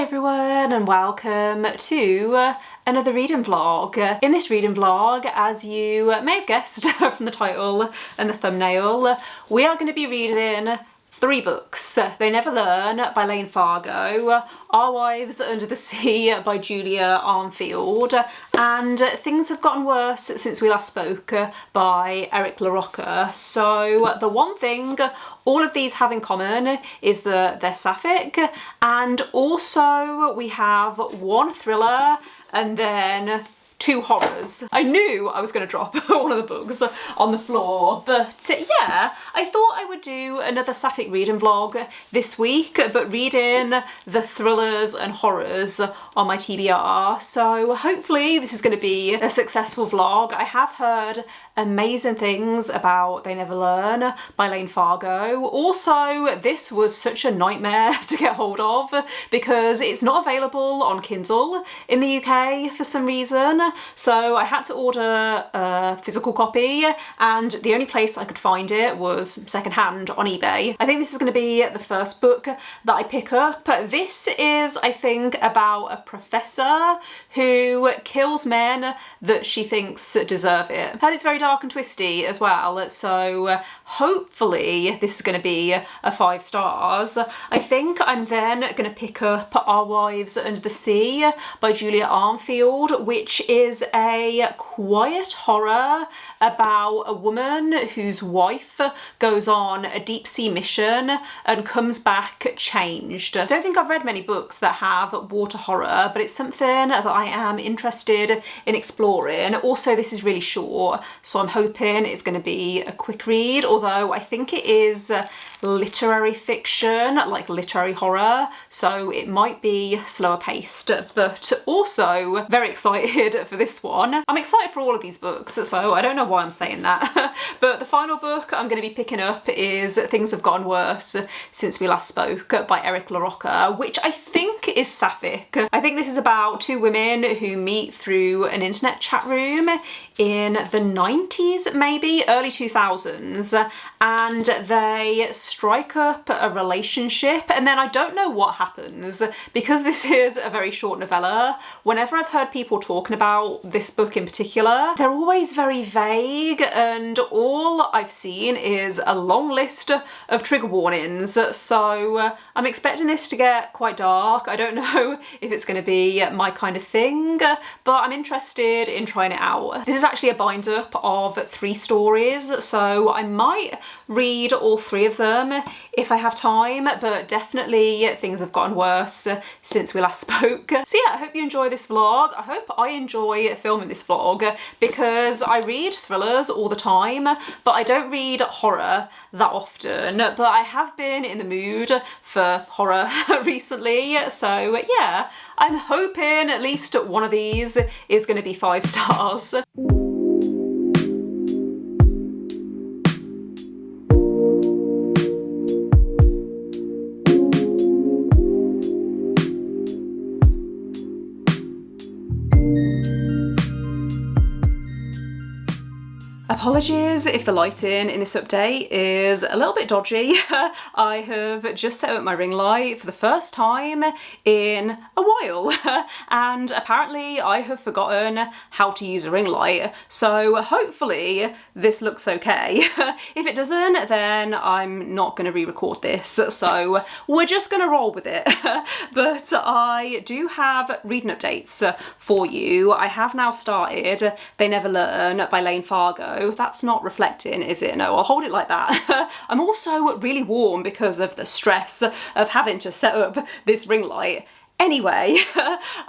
everyone and welcome to another reading vlog. In this reading vlog, as you may have guessed from the title and the thumbnail, we are going to be reading 3 books. They Never Learn by Layne Fargo, Our Wives Under the Sea by Julia Armfield, and Things Have Gotten Worse Since We Last Spoke by LaRocca. So the one thing all of these have in common is that they're sapphic, and also we have one thriller and then 2 horrors. I knew I was going to drop one of the books on the floor, but yeah, I thought I would do another sapphic reading vlog this week, but reading the thrillers and horrors on my TBR. So hopefully this is going to be a successful vlog. I have heard amazing things about They Never Learn by Layne Fargo. Also, this was such a nightmare to get hold of because it's not available on Kindle in the UK for some reason. So I had to order a physical copy, and the only place I could find it was secondhand on eBay. I think this is going to be the first book that I pick up. This is, I think, about a professor who kills men that she thinks deserve it. Heard it's very dark and twisty as well, so hopefully this is going to be a 5 stars. I think I'm then going to pick up Our Wives Under the Sea by Julia Armfield, which is a quiet horror about a woman whose wife goes on a deep sea mission and comes back changed. I don't think I've read many books that have water horror, but it's something that I am interested in exploring. Also, this is really short, so I'm hoping it's going to be a quick read, although I think it is literary fiction, like literary horror, so it might be slower paced, but also very excited for this one. I'm excited for all of these books, so I don't know why I'm saying that. But the final book I'm going to be picking up is Things Have Gotten Worse Since We Last Spoke by LaRocca, which I think is sapphic. I think this is about 2 women who meet through an internet chat room in the 90s, maybe early 2000s, and they strike up a relationship, and then I don't know what happens because this is a very short novella. Whenever I've heard people talking about this book in particular, they're always very vague, and all I've seen is a long list of trigger warnings, so I'm expecting this to get quite dark. I don't know if it's going to be my kind of thing, but I'm interested in trying it out. This is actually a bind up of 3 stories, so I might read all 3 of them if I have time, but definitely Things Have Gotten Worse Since We Last Spoke. So yeah, I hope you enjoy this vlog. I hope I enjoy filming this vlog because I read thrillers all the time, but I don't read horror that often, but I have been in the mood for horror recently, so yeah, I'm hoping at least one of these is going to be 5 stars. Apologies if the lighting in this update is a little bit dodgy. I have just set up my ring light for the first time in a while, and apparently I have forgotten how to use a ring light, so hopefully this looks okay. If it doesn't, then I'm not going to re-record this, so we're just going to roll with it. But I do have reading updates for you. I have now started They Never Learn by Layne Fargo. That's not reflecting, is it? No, I'll hold it like that. I'm also really warm because of the stress of having to set up this ring light. Anyway,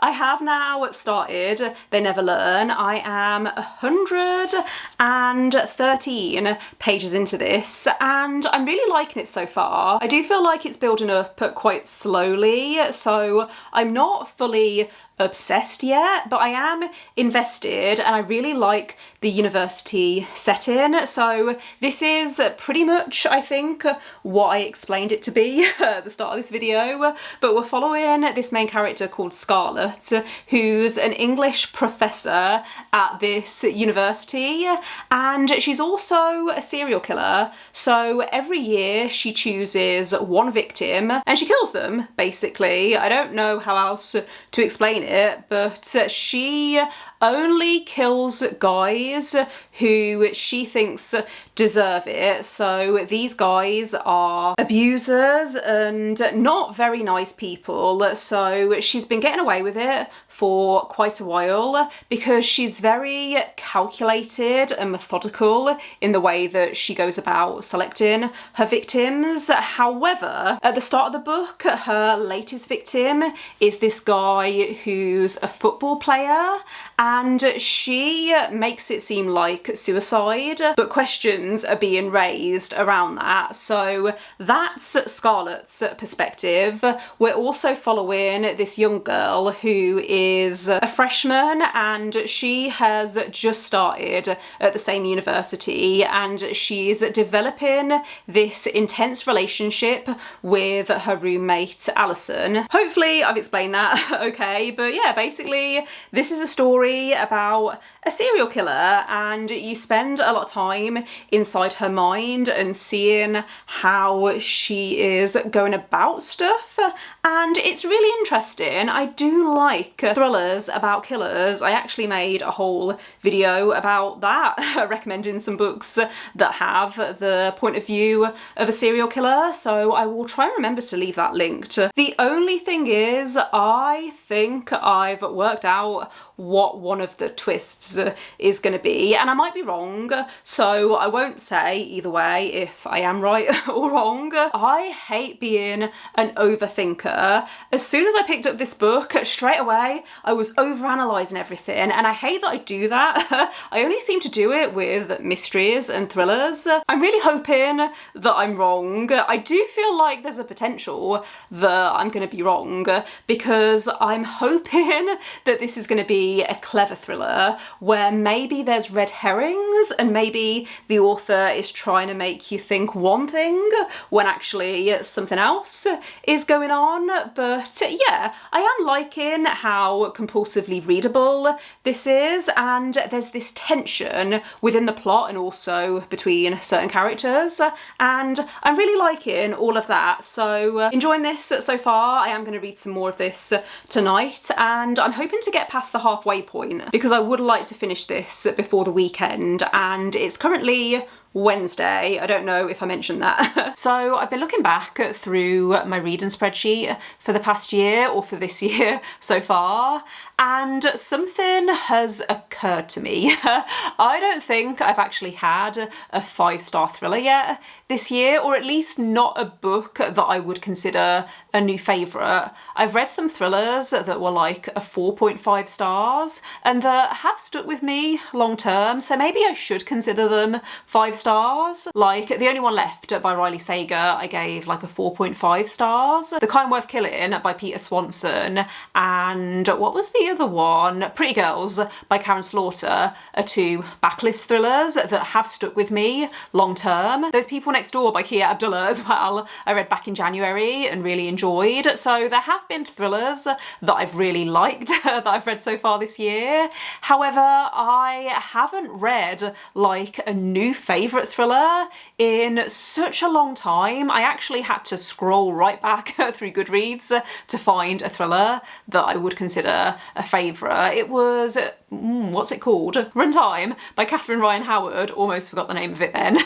I have now started They Never Learn. I am 113 pages into this, and I'm really liking it so far. I do feel like it's building up quite slowly, so I'm not fully obsessed yet, but I am invested and I really like the university setting. So this is pretty much, I think, what I explained it to be at the start of this video. But we're following this main character called Scarlett, who's an English professor at this university, and she's also a serial killer. So every year she chooses one victim and she kills them, basically. I don't know how else to explain it, but she only kills guys who she thinks deserve it. So these guys are abusers and not very nice people. So she's been getting away with it for quite a while because she's very calculated and methodical in the way that she goes about selecting her victims. However, at the start of the book, her latest victim is this guy who's a football player, and she makes it seem like suicide, but questions are being raised around that. So that's Scarlett's perspective. We're also following this young girl who is a freshman, and she has just started at the same university, and she's developing this intense relationship with her roommate Alison. Hopefully I've explained that okay, but yeah, basically this is a story about a serial killer, and you spend a lot of time inside her mind and seeing how she is going about stuff, and it's really interesting. I do like thrillers about killers. I actually made a whole video about that, recommending some books that have the point of view of a serial killer, so I will try and remember to leave that linked. The only thing is, I think I've worked out what one of the twists is going to be, and I might be wrong, so I won't say either way if I am right or wrong. I hate being an overthinker. As soon as I picked up this book, straight away I was overanalyzing everything, and I hate that I do that. I only seem to do it with mysteries and thrillers. I'm really hoping that I'm wrong. I do feel like there's a potential that I'm going to be wrong, because I'm hoping that this is going to be a clever thriller where maybe there's red herrings and maybe the author is trying to make you think one thing when actually something else is going on. But yeah, I am liking how compulsively readable this is, and there's this tension within the plot and also between certain characters, and I'm really liking all of that. So enjoying this so far. I am going to read some more of this tonight, and I'm hoping to get past the halfway point because I would like to finish this before the weekend, and it's currently Wednesday. I don't know if I mentioned that. So I've been looking back through my reading spreadsheet for the past year, or for this year so far, and something has occurred to me. I don't think I've actually had a 5-star thriller yet this year, or at least not a book that I would consider a new favourite. I've read some thrillers that were like a 4.5 stars and that have stuck with me long term, so maybe I should consider them 5 stars. Like The Only One Left by Riley Sager, I gave like a 4.5 stars. The Kind Worth Killing by Peter Swanson, and what was the other one? Pretty Girls by Karen Slaughter are 2 backlist thrillers that have stuck with me long term. Those People Next Door by Kia Abdullah as well, I read back in January and really enjoyed. So there have been thrillers that I've really liked that I've read so far this year. However, I haven't read like a new favourite thriller in such a long time. I actually had to scroll right back through Goodreads to find a thriller that I would consider a favourite. It was, what's it called? Runtime by Catherine Ryan Howard. Almost forgot the name of it then.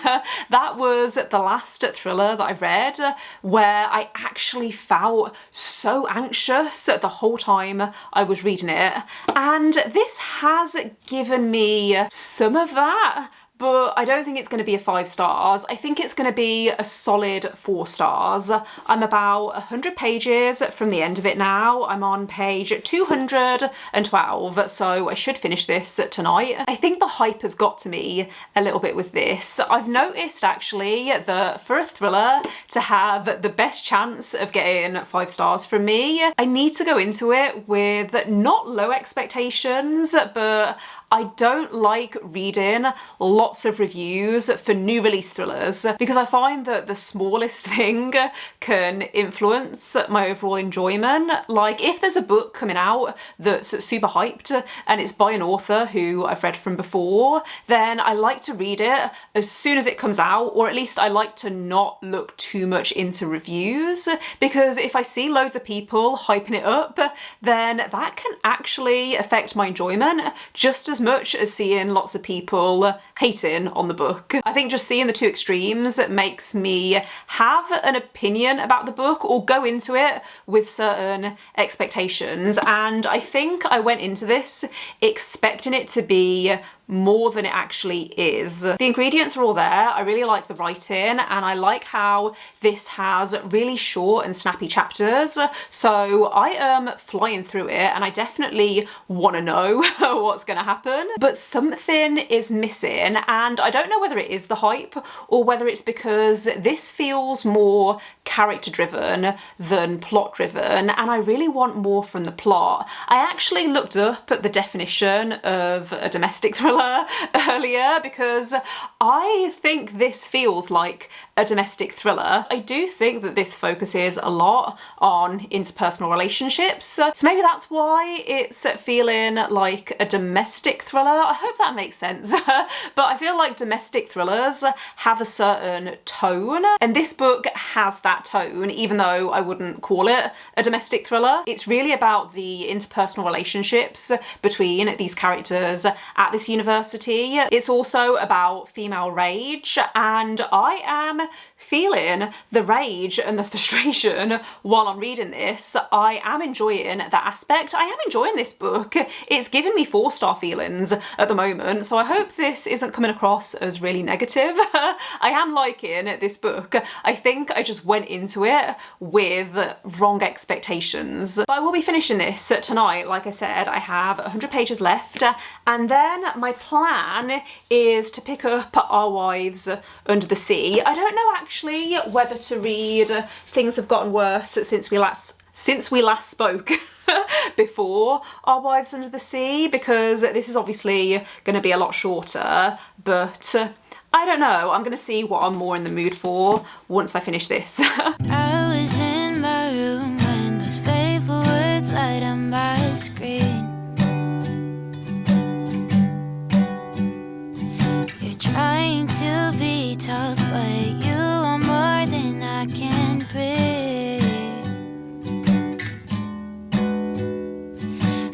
That was the last thriller that I read where I actually felt so anxious the whole time I was reading it, and this has given me some of that, but I don't think it's going to be a 5 stars. I think it's going to be a solid 4 stars. I'm about 100 pages from the end of it now. I'm on page 212, so I should finish this tonight. I think the hype has got to me a little bit with this. I've noticed actually that for a thriller to have the best chance of getting 5 stars from me, I need to go into it with not low expectations, but I don't like reading lots of reviews for new release thrillers because I find that the smallest thing can influence my overall enjoyment. Like if there's a book coming out that's super hyped and it's by an author who I've read from before, then I like to read it as soon as it comes out, or at least I like to not look too much into reviews, because if I see loads of people hyping it up, then that can actually affect my enjoyment just as much as seeing lots of people hating on the book. I think just seeing the two extremes makes me have an opinion about the book or go into it with certain expectations, and I think I went into this expecting it to be more than it actually is. The ingredients are all there. I really like the writing, and I like how this has really short and snappy chapters, so I am flying through it and I definitely want to know what's going to happen. But something is missing, and I don't know whether it is the hype or whether it's because this feels more character driven than plot driven, and I really want more from the plot. I actually looked up the definition of a domestic thriller earlier because I think this feels like a domestic thriller. I do think that this focuses a lot on interpersonal relationships, so maybe that's why it's feeling like a domestic thriller. I hope that makes sense. But I feel like domestic thrillers have a certain tone, and this book has that tone, even though I wouldn't call it a domestic thriller. It's really about the interpersonal relationships between these characters at this university. It's also about female rage, and I am feeling the rage and the frustration while I'm reading this. I am enjoying that aspect. I am enjoying this book. It's giving me 4-star feelings at the moment, so I hope this isn't coming across as really negative. I am liking this book. I think I just went into it with wrong expectations. But I will be finishing this tonight. Like I said, I have 100 pages left, and then my plan is to pick up Our Wives Under the Sea. I don't know actually whether to read Things Have Gotten Worse since we last spoke before Our Wives Under the Sea, because this is obviously going to be a lot shorter, but I don't know. I'm going to see what I'm more in the mood for once I finish this. I was in my room when those fateful words light on my screen. You're trying to be tough, but you are more than I can breathe.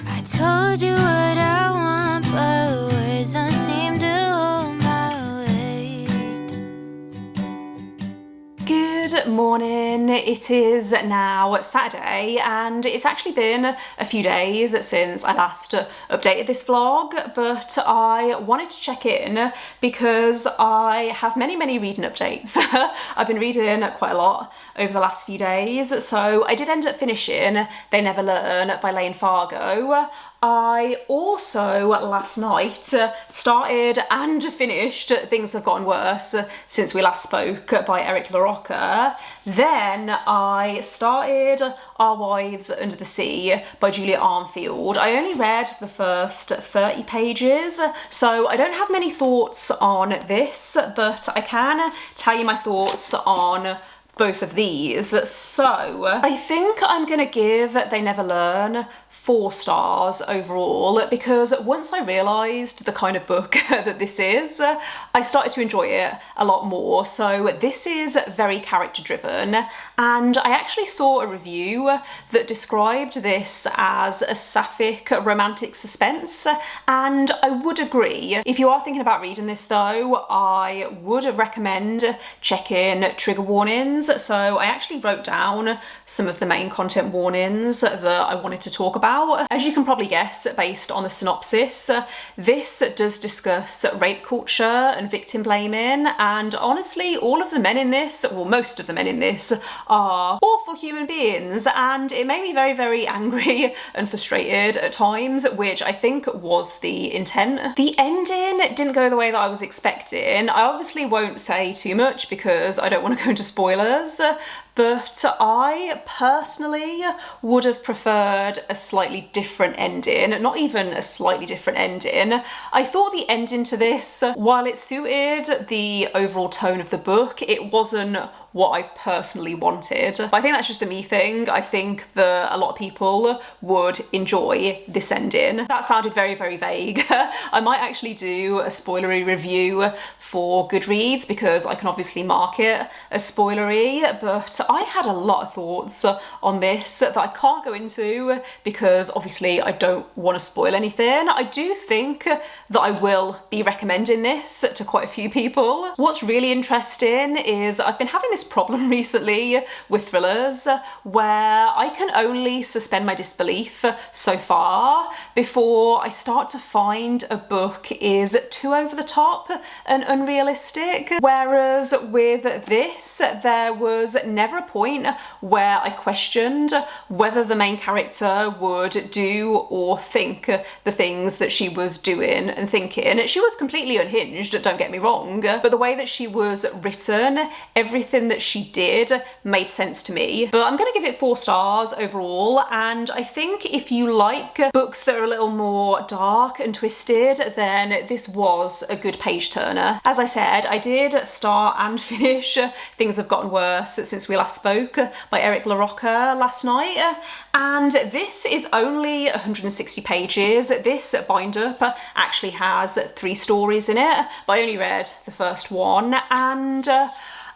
I told you what I want, but words don't seem to hold my weight. Good morning. It is now Saturday, and it's actually been a few days since I last updated this vlog, but I wanted to check in because I have many reading updates. I've been reading quite a lot over the last few days, so I did end up finishing They Never Learn by Layne Fargo. I also last night started and finished Things Have Gotten Worse Since We Last Spoke by LaRocca. Then I started Our Wives Under the Sea by Armfield. I only read the first 30 pages, so I don't have many thoughts on this, but I can tell you my thoughts on both of these. So I think I'm gonna give They Never Learn 4 stars overall, because once I realised the kind of book that this is, I started to enjoy it a lot more. So this is very character driven, and I actually saw a review that described this as a sapphic romantic suspense, and I would agree. If you are thinking about reading this though, I would recommend checking trigger warnings so I actually wrote down some of the main content warnings that I wanted to talk about. As you can probably guess based on the synopsis, this does discuss rape culture and victim blaming, and honestly all of the men in this, well most of the men in this, are awful human beings, and it made me very, very angry and frustrated at times, which I think was the intent. The ending didn't go the way that I was expecting. I obviously won't say too much because I don't want to go into spoilers, but I personally would have preferred a slightly different ending, not even a slightly different ending. I thought the ending to this, while it suited the overall tone of the book, it wasn't what I personally wanted. But I think that's just a me thing. I think that a lot of people would enjoy this ending. That sounded very, very vague. I might actually do a spoilery review for Goodreads because I can obviously mark it as spoilery, but I had a lot of thoughts on this that I can't go into because obviously I don't want to spoil anything. I do think that I will be recommending this to quite a few people. What's really interesting is I've been having this problem recently with thrillers where I can only suspend my disbelief so far before I start to find a book is too over the top and unrealistic. Whereas with this, there was never a point where I questioned whether the main character would do or think the things that she was doing and thinking. She was completely unhinged, don't get me wrong, but the way that she was written, everything that she did made sense to me. But I'm gonna give it 4 stars overall, and I think if you like books that are a little more dark and twisted, then this was a good page turner. As I said, I did start and finish Things Have Gotten Worse Since We Last Spoke by LaRocca last night, and this is only 160 pages. This bind-up actually has 3 stories in it, but I only read the first one, and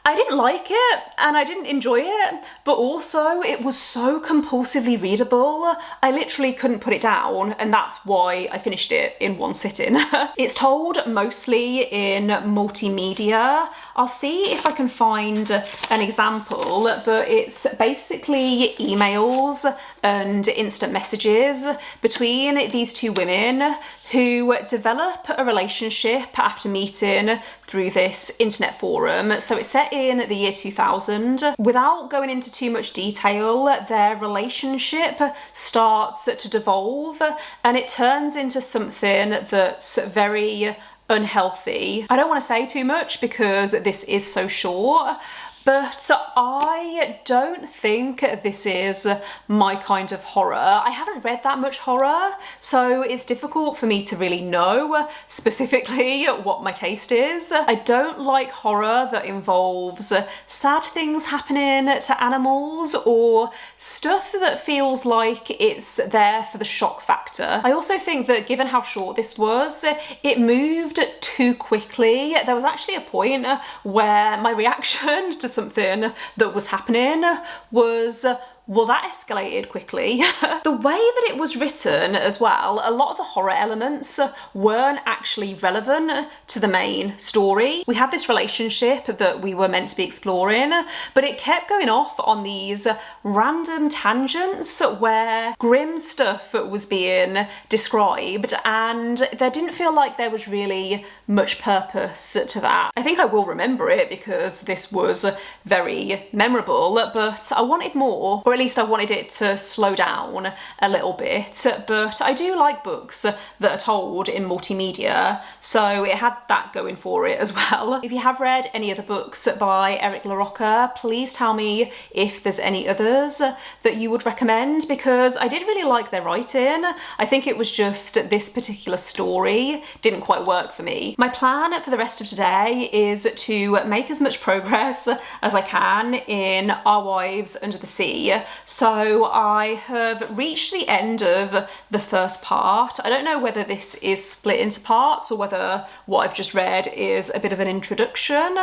I didn't like it and I didn't enjoy it, but also it was so compulsively readable. I literally couldn't put it down, and that's why I finished it in one sitting. It's told mostly in multimedia. I'll see if I can find an example, but it's basically emails and instant messages between these 2 women who develop a relationship after meeting through this internet forum. So it's set in the year 2000. Without going into too much detail, their relationship starts to devolve and it turns into something that's very unhealthy. I don't want to say too much because this is so short, but I don't think this is my kind of horror. I haven't read that much horror, so it's difficult for me to really know specifically what my taste is. I don't like horror that involves sad things happening to animals or stuff that feels like it's there for the shock factor. I also think that given how short this was, it moved too quickly. There was actually a point where my reaction to something that was happening was, well, that escalated quickly. The way that it was written as well, a lot of the horror elements weren't actually relevant to the main story. We had this relationship that we were meant to be exploring, but it kept going off on these random tangents where grim stuff was being described, and there didn't feel like there was really much purpose to that. I think I will remember it because this was very memorable, but I wanted more, or at least I wanted it to slow down a little bit. But I do like books that are told in multimedia, so it had that going for it as well. If you have read any other books by LaRocca, please tell me if there's any others that you would recommend, because I did really like their writing. I think it was just this particular story didn't quite work for me. My plan for the rest of today is to make as much progress as I can in Our Wives Under the Sea. So I have reached the end of the first part. I don't know whether this is split into parts or whether what I've just read is a bit of an introduction,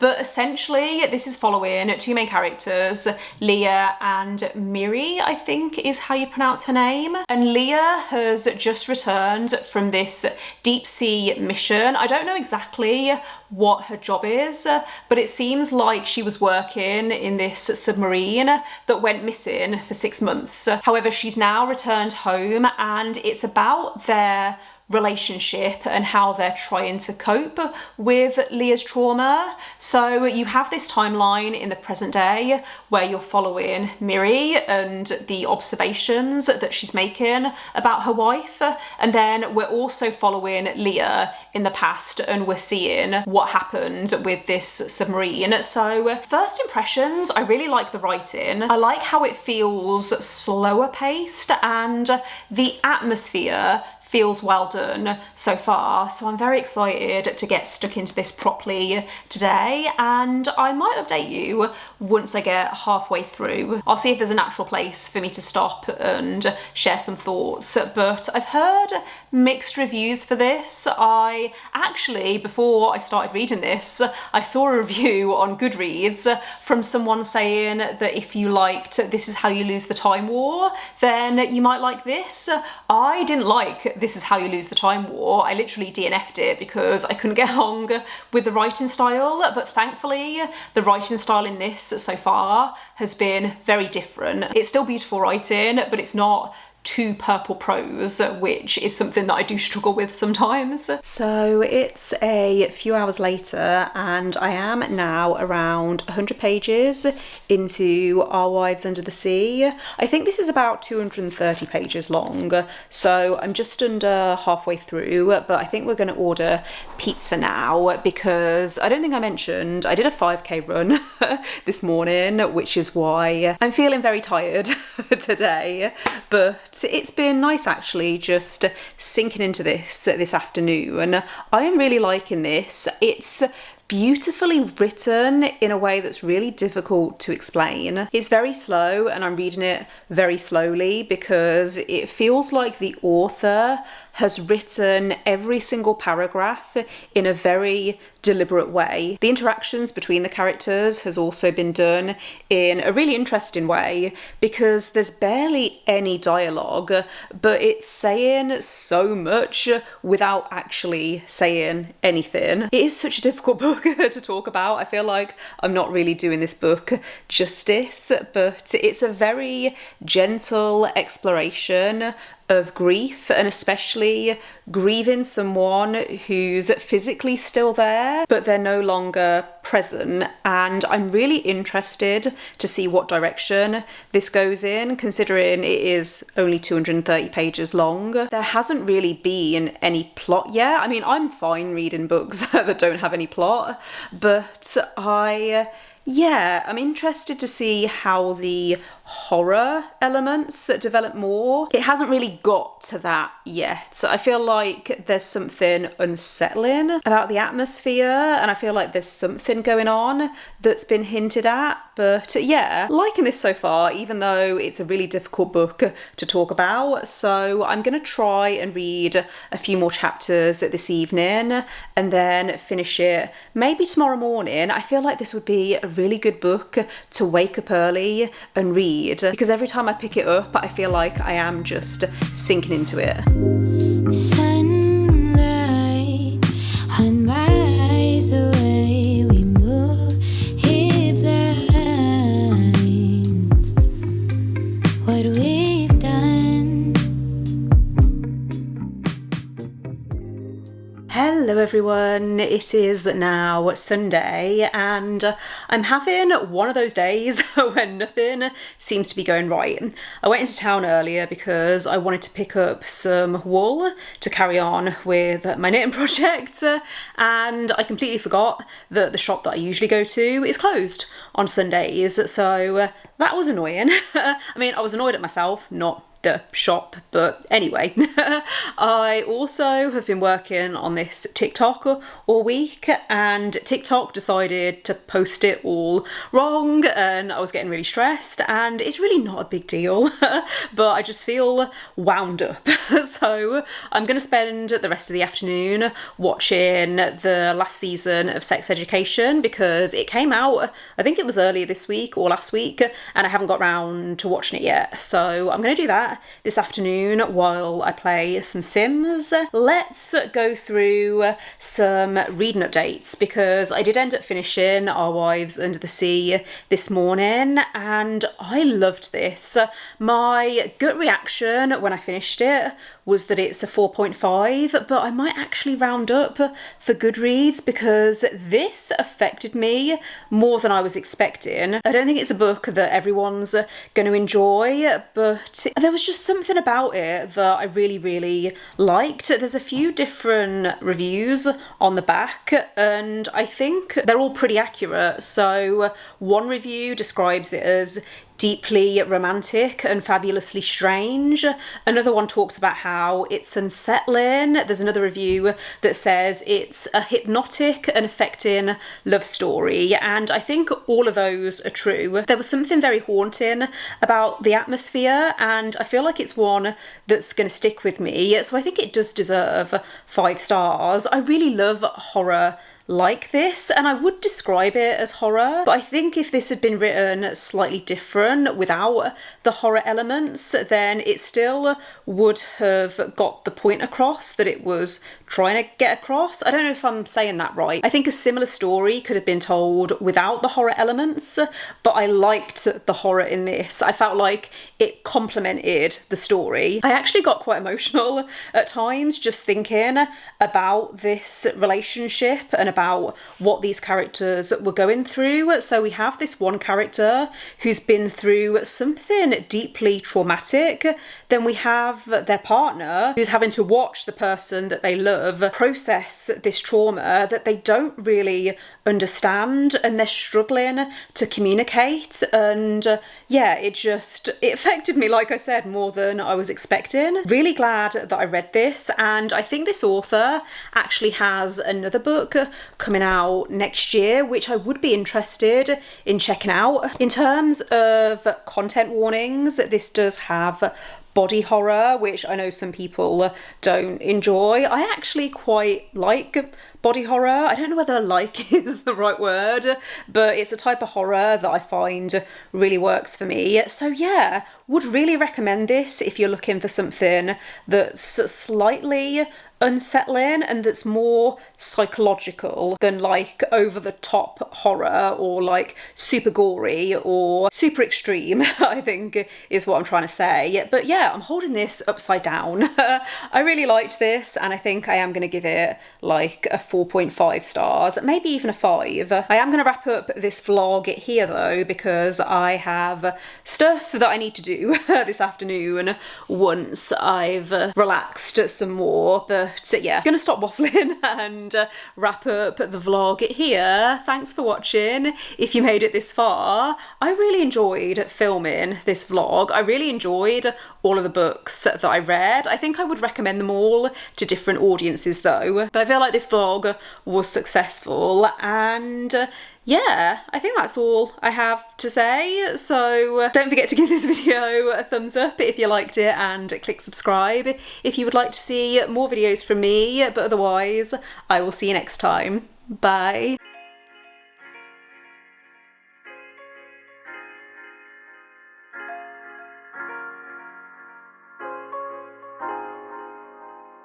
but essentially this is following 2 main characters, Leah and Miri, I think is how you pronounce her name. And Leah has just returned from this deep sea mission. I don't know exactly what her job is, but it seems like she was working in this submarine that went missing for 6 months. However, she's now returned home, and it's about their relationship and how they're trying to cope with Leah's trauma. So you have this timeline in the present day where you're following Miri and the observations that she's making about her wife, and then we're also following Leah in the past and we're seeing what happened with this submarine. So first impressions, I really like the writing. I like how it feels slower paced, and the atmosphere feels well done so far, so I'm very excited to get stuck into this properly today, and I might update you once I get halfway through. I'll see if there's a natural place for me to stop and share some thoughts, but I've heard mixed reviews for this. I actually, before I started reading this, I saw a review on Goodreads from someone saying that if you liked This Is How You Lose the Time War, then you might like this. I didn't like This Is How You Lose the Time War. I literally DNF'd it because I couldn't get along with the writing style, but thankfully the writing style in this so far has been very different. It's still beautiful writing, but it's not too purple prose, which is something that I do struggle with sometimes. So it's a few hours later, and I am now around 100 pages into Our Wives Under the Sea. I think this is about 230 pages long, so I'm just under halfway through, but I think we're going to order pizza now because I don't think I mentioned I did a 5k run this morning, which is why I'm feeling very tired today, but it's been nice actually just sinking into this afternoon. I am really liking this. It's beautifully written in a way that's really difficult to explain. It's very slow, and I'm reading it very slowly because it feels like the author has written every single paragraph in a very deliberate way. The interactions between the characters has also been done in a really interesting way because there's barely any dialogue, but it's saying so much without actually saying anything. It is such a difficult book to talk about. I feel like I'm not really doing this book justice, but it's a very gentle exploration of grief, and especially grieving someone who's physically still there, but they're no longer present. And I'm really interested to see what direction this goes in, considering it is only 230 pages long. There hasn't really been any plot yet. I mean, I'm fine reading books that don't have any plot, but I'm interested to see how the horror elements develop more. It hasn't really got to that yet. I feel like there's something unsettling about the atmosphere, and I feel like there's something going on that's been hinted at. But yeah, liking this so far, even though it's a really difficult book to talk about. So I'm going to try and read a few more chapters this evening and then finish it maybe tomorrow morning. I feel like this would be a really good book to wake up early and read, because every time I pick it up I feel like I am just sinking into it. Sunlight unrise the way we move, it blinds what we've done. Hello everyone, it is now Sunday and I'm having one of those days when nothing seems to be going right. I went into town earlier because I wanted to pick up some wool to carry on with my knitting project, and I completely forgot that the shop that I usually go to is closed on Sundays, so that was annoying. I mean, I was annoyed at myself, not the shop, but anyway. I also have been working on this TikTok all week, and TikTok decided to post it all wrong and I was getting really stressed, and it's really not a big deal but I just feel wound up. So I'm going to spend the rest of the afternoon watching the last season of Sex Education because it came out, I think it was earlier this week or last week, and I haven't got round to watching it yet, so I'm going to do that that this afternoon while I play some Sims. Let's go through some reading updates, because I did end up finishing Our Wives Under the Sea this morning and I loved this. My gut reaction when I finished it was that it's a 4.5, but I might actually round up for Goodreads because this affected me more than I was expecting. I don't think it's a book that everyone's going to enjoy, but there was just something about it that I really liked. There's a few different reviews on the back and I think they're all pretty accurate. So one review describes it as deeply romantic and fabulously strange. Another one talks about how it's unsettling. There's another review that says it's a hypnotic and affecting love story, and I think all of those are true. There was something very haunting about the atmosphere and I feel like it's one that's going to stick with me, so I think it does deserve 5 stars. I really love horror like this, and I would describe it as horror, but I think if this had been written slightly different without the horror elements, then it still would have got the point across that it was trying to get across. I don't know if I'm saying that right. I think a similar story could have been told without the horror elements, but I liked the horror in this. I felt like it complemented the story. I actually got quite emotional at times just thinking about this relationship and about what these characters were going through. So we have this one character who's been through something deeply traumatic. Then we have their partner who's having to watch the person that they love process this trauma that they don't really understand, and they're struggling to communicate. And yeah, it affected me, like I said, more than I was expecting. Really glad that I read this, and I think this author actually has another book coming out next year which I would be interested in checking out. In terms of content warnings, this does have body horror, which I know some people don't enjoy. I actually quite like body horror. I don't know whether like is the right word, but it's a type of horror that I find really works for me. So yeah, would really recommend this if you're looking for something that's slightly unsettling and that's more psychological than like over the top horror or like super gory or super extreme, I think is what I'm trying to say. But yeah, I'm holding this upside down. I really liked this and I think I am going to give it like a 4.5 stars, maybe even a 5. I am going to wrap up this vlog here though, because I have stuff that I need to do this afternoon once I've relaxed some more. But yeah, I'm gonna stop waffling and wrap up the vlog here. Thanks for watching. If you made it this far, I really enjoyed filming this vlog. I really enjoyed all of the books that I read. I think I would recommend them all to different audiences though, but I feel like this vlog was successful, and yeah, I think that's all I have to say. So don't forget to give this video a thumbs up if you liked it, and click subscribe if you would like to see more videos from me. But otherwise, I will see you next time. Bye.